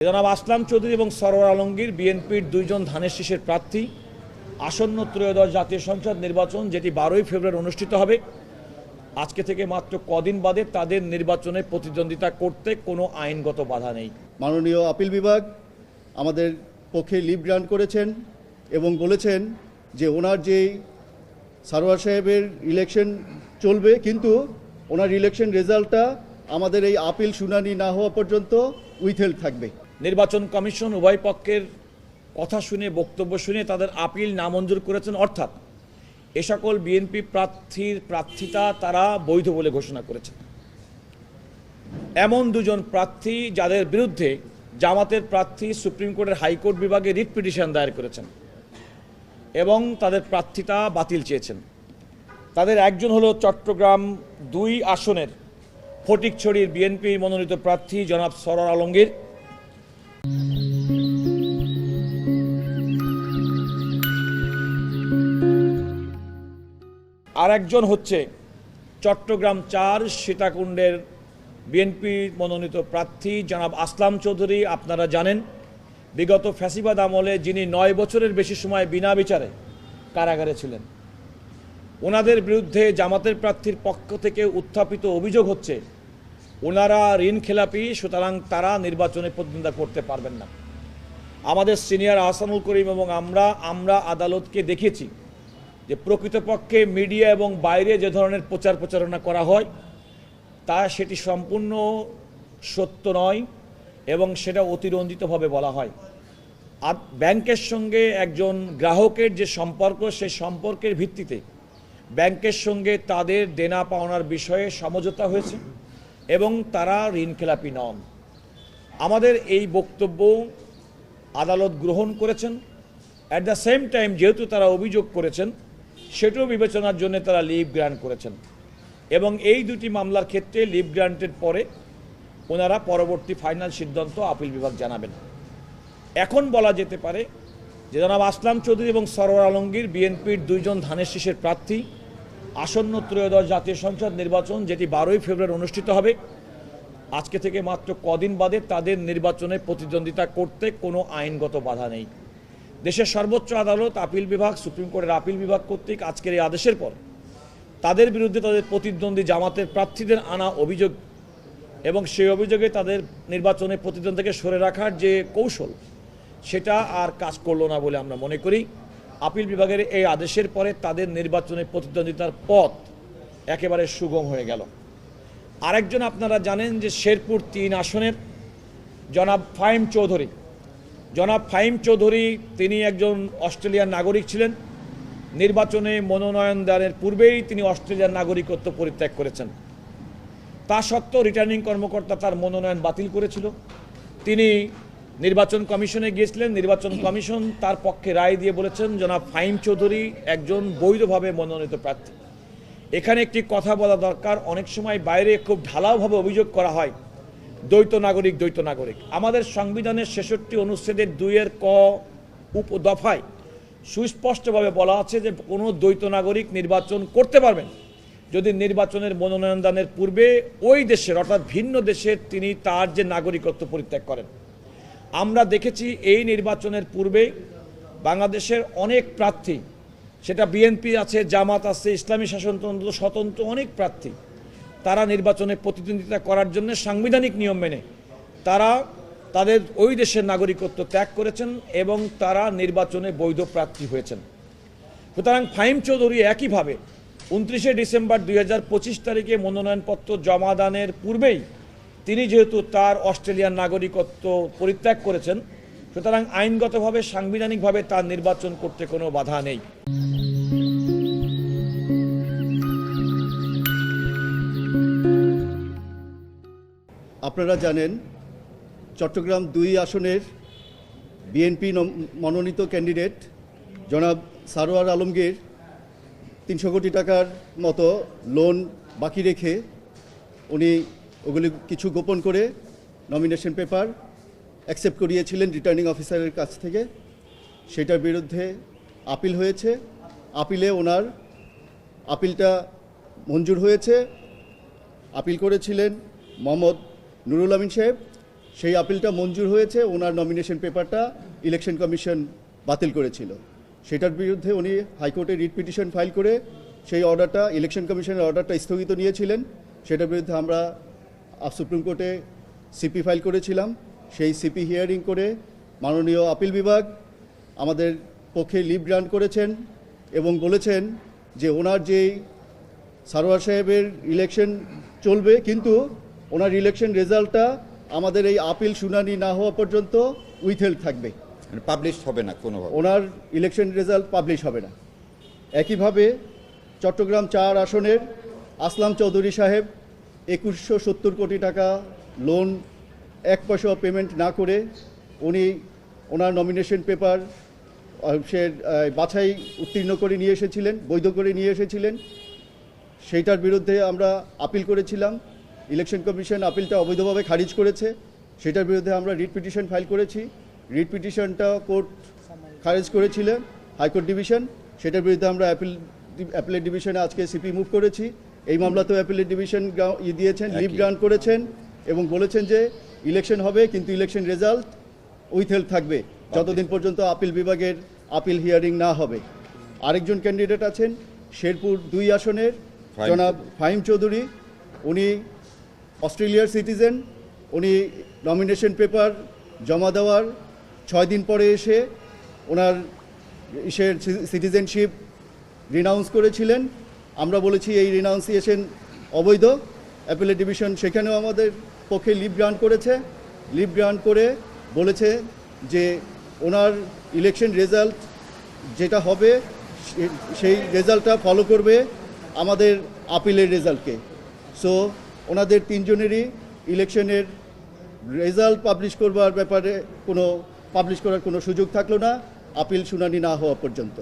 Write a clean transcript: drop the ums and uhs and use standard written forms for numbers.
জনাব আসলাম চৌধুরী এবং সরওয়ার আলমগীর বিএনপির দুইজন ধানের শীষের প্রার্থী। আসন্ন ত্রয়োদশ জাতীয় সংসদ নির্বাচন যেটি 12ই ফেব্রুয়ারি অনুষ্ঠিত হবে, আজকে থেকে মাত্র কদিন বাদে তাদের নির্বাচনে প্রতিদ্বন্দ্বিতা করতে কোনো আইনগত বাধা নেই। মাননীয় আপিল বিভাগ আমাদের পক্ষে লিভ গ্রান্ট করেছেন এবং বলেছেন যে ওনার যে সারোয়ার সাহেবের ইলেকশন চলবে, কিন্তু ওনার ইলেকশন রেজাল্টটা আমাদের এই আপিল শুনানি না হওয়া পর্যন্ত উইথহেল্ড থাকবে। নির্বাচন কমিশন উভয় পক্ষের কথা শুনে, বক্তব্য শুনে তাদের আপিল নামঞ্জুর করেছেন, অর্থাৎ এ সকল বিএনপি প্রার্থীর প্রার্থিতা তারা বৈধ বলে ঘোষণা করেছেন। এমন দুজন প্রার্থী যাদের বিরুদ্ধে জামাতের প্রার্থী সুপ্রিম কোর্টের হাইকোর্ট বিভাগে রিট পিটিশন দায়ের করেছেন এবং তাদের প্রার্থিতা বাতিল চেয়েছেন। তাদের একজন হলো চট্টগ্রাম 2 আসনের ফটিকছড়ির বিএনপি মনোনীত প্রার্থী জনাব সরওয়ার আলমগীর, আর একজন হচ্ছে চট্টগ্রাম 4 সীতাকুণ্ডের বিএনপি মনোনীত প্রার্থী জনাব আসলাম চৌধুরী। আপনারা জানেন, বিগত ফ্যাসিবাদ আমলে যিনি 9 বছরের বেশি সময় বিনা বিচারে কারাগারে ছিলেন। ওনাদের বিরুদ্ধে জামাতের প্রার্থীর পক্ষ থেকে উত্থাপিত অভিযোগ হচ্ছে ওনারা ঋণ খেলাপি, সুতরাং তারা নির্বাচনে প্রতিদ্বন্দ্বিতা করতে পারবেন না। আমাদের সিনিয়র আহসানুল করিম এবং আমরা আদালতকে দেখিয়েছি যে প্রকৃতপক্ষে মিডিয়া এবং বাইরে যে ধরনের প্রচারণা করা হয় তা সেটি সম্পূর্ণ সত্য নয় এবং সেটা অতিরঞ্জিতভাবে বলা হয়। আর ব্যাংকের সঙ্গে একজন গ্রাহকের যে সম্পর্ক, সেই সম্পর্কের ভিত্তিতে ব্যাংকের সঙ্গে তাদের দেনা পাওনার বিষয়ে সমঝোতা হয়েছে এবং তারা ঋণখেলাপি নন। আমাদের এই বক্তব্য আদালত গ্রহণ করেছেন। অ্যাট দ্য সেম টাইম যেহেতু তারা অভিযোগ করেছেন, সেটাও বিবেচনার জন্য তারা লিভ গ্রান্ট করেছেন এবং এই দুটি মামলার ক্ষেত্রে লিভ গ্রান্টের পরে ওনারা পরবর্তী ফাইনাল সিদ্ধান্ত আপিল বিভাগ জানাবেন। এখন বলা যেতে পারে যে জনাব আসলাম চৌধুরী এবং সরওয়ার আলমগীর বিএনপির দুইজন ধানের শীষের প্রার্থী। আসন্ন ত্রয়োদশ জাতীয় সংসদ নির্বাচন যেটি 12ই ফেব্রুয়ারি অনুষ্ঠিত হবে, আজকে থেকে মাত্র কদিন বাদে তাদের নির্বাচনে প্রতিদ্বন্দ্বিতা করতে কোনো আইনগত বাধা নেই। দেশের সর্বোচ্চ আদালত আপিল বিভাগ, সুপ্রিম কোর্টের আপিল বিভাগ কর্তৃক আজকের এই আদেশের পর তাদের বিরুদ্ধে তাদের প্রতিদ্বন্দ্বী জামাতের প্রার্থীদের আনা অভিযোগ এবং সেই অভিযোগে তাদের নির্বাচনে প্রতিদ্বন্দ্বী থেকে সরে রাখার যে কৌশল, সেটা আর কাজ করলো না বলে আমরা মনে করি। আপিল বিভাগের এই আদেশের পরে তাদের নির্বাচনে প্রতিদ্বন্দ্বিতার পথ একেবারে সুগম হয়ে গেল। আরেকজন আপনারা জানেন যে শেরপুর 3 আসনের জনাব ফাহিম চৌধুরী তিনি একজন অস্ট্রেলিয়ান নাগরিক ছিলেন। নির্বাচনে মনোনয়ন দানের পূর্বেই তিনি অস্ট্রেলিয়ার নাগরিকত্ব পরিত্যাগ করেছেন। তা সত্ত্বেও রিটার্নিং কর্মকর্তা তার মনোনয়ন বাতিল করেছিল। তিনি নির্বাচন কমিশনে গিয়েছিলেন। নির্বাচন কমিশন তার পক্ষে রায় দিয়ে বলেছেন জনাব ফাহিম চৌধুরী একজন বৈধভাবে মনোনীত প্রার্থী। এখানে একটি কথা বলা দরকার, অনেক সময় বাইরে খুব ঢালাওভাবে অভিযোগ করা হয় দ্বৈত নাগরিক। আমাদের সংবিধানের 66 অনুচ্ছেদের 2 ক দফায় সুস্পষ্টভাবে বলা আছে যে কোনো দ্বৈত নাগরিক নির্বাচন করতে পারবেন যদি নির্বাচনের মনোনয়ন দানের পূর্বে ওই দেশের অর্থাৎ ভিন্ন দেশের তিনি তার যে নাগরিকত্ব পরিত্যাগ করেন। আমরা দেখেছি এই নির্বাচনের পূর্বে বাংলাদেশের অনেক প্রার্থী, সেটা বিএনপি আছে, জামাত আছে, ইসলামী শাসনতন্ত্র, স্বতন্ত্র অনেক প্রার্থী, তারা নির্বাচনে প্রতিদ্বন্দ্বিতা করার জন্য সাংবিধানিক নিয়ম মেনে তারা তাদের ওই দেশের নাগরিকত্ব ত্যাগ করেছেন এবং তারা নির্বাচনে বৈধ প্রার্থী হয়েছেন। সুতরাং ফাহিম চৌধুরী একইভাবে 29শে ডিসেম্বর 2025 তারিখে মনোনয়নপত্র জমা দানের পূর্বেই তিনি যেহেতু তার অস্ট্রেলিয়ান নাগরিকত্ব পরিত্যাগ করেছেন, সুতরাং আইনগতভাবে সাংবিধানিকভাবে তার নির্বাচন করতে কোনো বাধা নেই। আপনারা জানেন, চট্টগ্রাম 2 আসনের বিএনপি মনোনীত ক্যান্ডিডেট জনাব সরওয়ার আলমগীর 300 কোটি টাকার মতো লোন বাকি রেখে উনি ওগুলি কিছু গোপন করে নমিনেশন পেপার অ্যাকসেপ্ট করিয়েছিলেন রিটার্নিং অফিসারের কাছ থেকে। সেটার বিরুদ্ধে আপিল হয়েছে। আপিলে ওনার আপিলটা মঞ্জুর হয়েছে। আপিল করেছিলেন মোহাম্মদ নুরুল আমিন সাহেব, সেই আপিলটা মঞ্জুর হয়েছে, ওনার নমিনেশন পেপারটা ইলেকশন কমিশন বাতিল করেছিল। সেটার বিরুদ্ধে উনি হাইকোর্টে রিট পিটিশন ফাইল করে সেই অর্ডারটা, ইলেকশন কমিশনের অর্ডারটা স্থগিত নিয়েছিলেন। সেটার বিরুদ্ধে আমরা সুপ্রিম কোর্টে সিপি ফাইল করেছিলাম। সেই সিপি হিয়ারিং করে মাননীয় আপিল বিভাগ আমাদের পক্ষে লিভ গ্রান্ট করেছেন এবং বলেছেন যে ওনার যেই সারোয়ার সাহেবের ইলেকশন চলবে, কিন্তু ওনার ইলেকশন রেজাল্টটা আমাদের এই আপিল শুনানি না হওয়া পর্যন্ত উইথহেল্ড থাকবে, পাবলিশ হবে না কোনোভাবে। ওনার ইলেকশন রেজাল্ট পাবলিশ হবে না। একইভাবে চট্টগ্রাম 4 আসনের আসলাম চৌধুরী সাহেব 2170 কোটি টাকা লোন 1 পয়সা পেমেন্ট না করে উনি ওনার নমিনেশন পেপার সে বাছাই উত্তীর্ণ করে নিয়ে এসেছিলেন, বৈধ করে নিয়ে এসেছিলেন। সেইটার বিরুদ্ধে আমরা আপিল করেছিলাম। ইলেকশন কমিশন আপিলটা অবৈধভাবে খারিজ করেছে। সেটার বিরুদ্ধে আমরা রিট পিটিশন ফাইল করেছি। রিট পিটিশনটা কোর্ট খারিজ করেছিলেন, হাইকোর্ট ডিভিশন। সেটার বিরুদ্ধে আমরা অ্যাপিলেট ডিভিশনে আজকে সিপি মুভ করেছি। এই মামলাতেও অ্যাপিলেট ডিভিশন দিয়েছেন, লিভ গ্রান্ট করেছেন এবং বলেছেন যে ইলেকশন হবে, কিন্তু ইলেকশন রেজাল্ট উইথহেল্ড থাকবে যতদিন পর্যন্ত আপিল বিভাগের আপিল হিয়ারিং না হবে। আরেকজন ক্যান্ডিডেট আছেন শেরপুর 2 আসনের জনাব ফাহিম চৌধুরী। উনি অস্ট্রেলিয়ার সিটিজেন। উনি নমিনেশন পেপার জমা দেওয়ার 6 দিন পরে এসে ওনার সিটিজেনশিপ রিনাউন্স করেছিলেন। আমরা বলেছি এই রিনাউন্সিয়েশন অবৈধ। অ্যাপিলেট ডিভিশন সেখানেও আমাদের পক্ষে লিভ গ্রান্ট করেছে। লিভ গ্রান্ট করে বলেছে যে ওনার ইলেকশন রেজাল্ট যেটা হবে সেই রেজাল্টটা ফলো করবে আমাদের আপিলের রেজাল্টকে। সো ওনাদের 3 জনেরই ইলেকশনের রেজাল্ট পাবলিশ করবার ব্যাপারে পাবলিশ করার কোনো সুযোগ থাকলো না আপিল শুনানি না হওয়া পর্যন্ত।